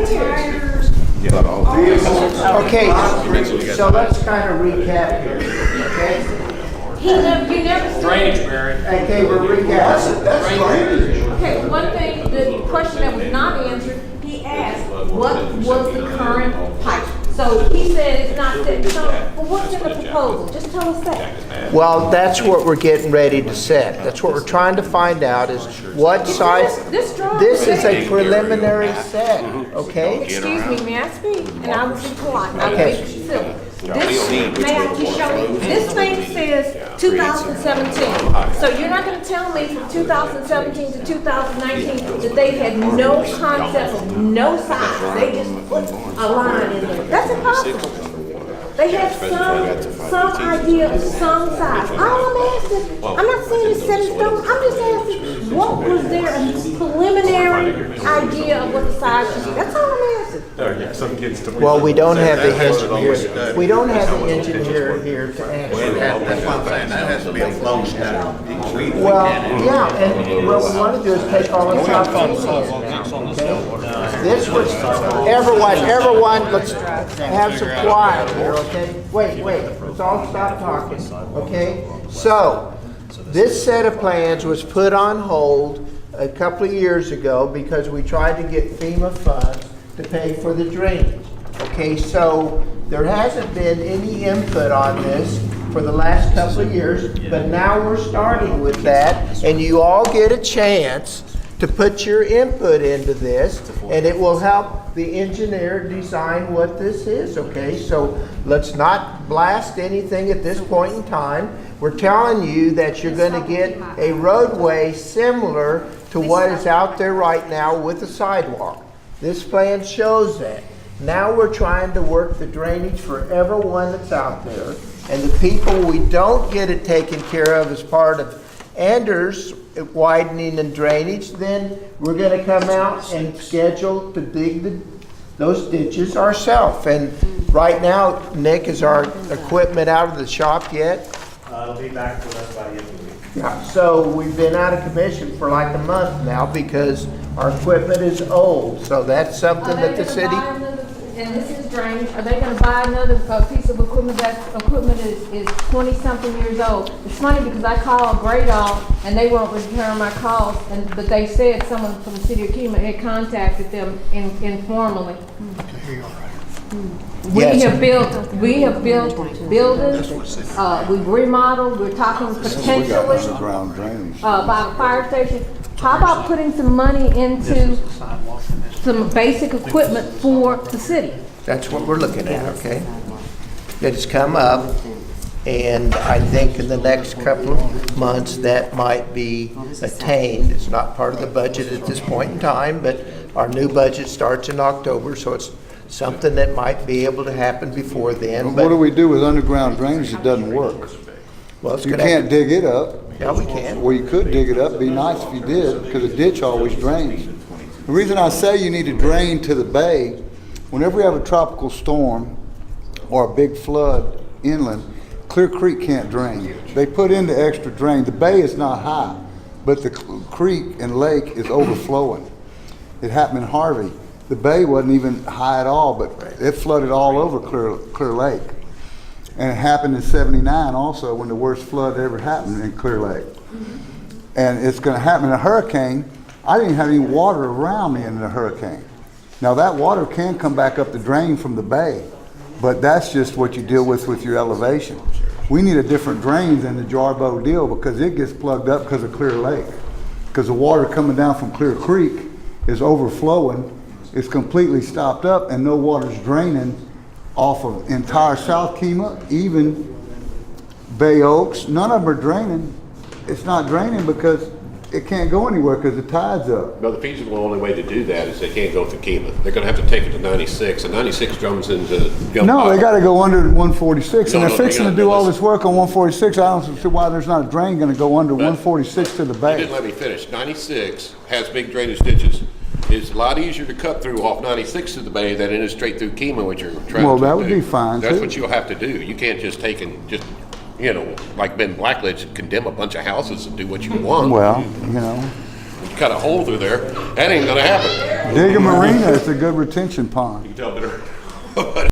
years. Okay, so let's kind of recap here, okay? You never Drainage, said. Barry. Okay, we're recapping. That's drainage. Okay, one thing, the question that was not answered, he asked, what was the current height? So he said it's not set in stone, well, what's in the proposal? Just tell us that. Well, that's what we're getting ready to set. That's what we're trying to find out is what size. This drawing. This is a preliminary set, okay? Excuse me, may I speak? And I was polite, I Okay. was being civil. This, may I just show you? This thing says 2017. So you're not gonna tell me from 2017 to 2019 that they had no concept of no size. They just put a line in there. That's impossible. They had some idea of some size. All I'm asking, I'm not saying it's set in stone, I'm just asking, what was there a preliminary idea of what the size should be? That's all I'm asking. Well, we don't have the engineer, we don't have the engineer here to answer that. That's what I'm saying, that has to be a flow study. Well, yeah, and what we want to do is take all this out on now, okay? This was, everyone, let's have some quiet here, okay? Wait, let's all stop talking, okay? So, this set of plans was put on hold a couple of years ago because we tried to get FEMA funds to pay for the drainage. Okay, so there hasn't been any input on this for the last couple of years, but now we're starting with that, and you all get a chance to put your input into this, and it will help the engineer design what this is, okay? So let's not blast anything at this point in time. We're telling you that you're going to get a roadway similar to what is out there right now with a sidewalk. This plan shows that. Now we're trying to work the drainage for everyone that's out there. And the people we don't get it taken care of as part of Anders widening and drainage, then we're going to come out and schedule to dig those ditches ourselves. And right now, Nick, is our equipment out of the shop yet? It'll be back with us by the end of the week. Yeah, so we've been out of commission for like a month now because our equipment is old. So that's something that the city. And this is drainage, are they gonna buy another piece of equipment? That equipment is 20-something years old. It's funny because I called Gradall and they won't return my calls, but they said someone from the city of Kima had contacted them informally. We have built buildings, we've remodeled, we're talking potentially Underground drainage. by the fire station. How about putting some money into some basic equipment for the city? That's what we're looking at, okay? That has come up, and I think in the next couple of months that might be attained. It's not part of the budget at this point in time, but our new budget starts in October, so it's something that might be able to happen before then. What do we do with underground drainage that doesn't work? Well, it's You gonna can't have, dig it up. yeah, we can. Well, you could dig it up, it'd be nice if you did, because a ditch always drains. The reason I say you need to drain to the bay, whenever we have a tropical storm or a big flood inland, Clear Creek can't drain. They put in the extra drain. The bay is not high, but the creek and lake is overflowing. It happened in Harvey. The bay wasn't even high at all, but it flooded all over Clear Lake. And it happened in '79 also, when the worst flood ever happened in Clear Lake. And it's gonna happen in a hurricane. I didn't have any water around me in the hurricane. Now that water can come back up the drain from the bay, but that's just what you deal with your elevation. We need a different drain than the Jarbo deal because it gets plugged up because of Clear Lake. Because the water coming down from Clear Creek is overflowing, it's completely stopped up and no water's draining off of entire South Kemah, even Bay Oaks. None of them are draining. It's not draining because it can't go anywhere because the tide's up. No, the feasible only way to do that is they can't go through Kemah. They're going to have to take it to 96, and 96 drums into Gulf. No, they got to go under 146, and No, they're they fixing to gotta do do all this. this work on 146. I don't see why there's not a drain going to go under 146 to the You bay. didn't let me finish. 96 has big drainage ditches. It's a lot easier to cut through off 96 to the bay than it is straight through Kemah, which you're trying Well, to do. that would be fine, That's too. what you'll have to do. You can't just take and just, like Ben Blackledge, condemn a bunch of houses and do what you want. Well, you know, Cut a hole through there. That ain't gonna happen. Dig a marina, it's a good retention pond. You can tell better.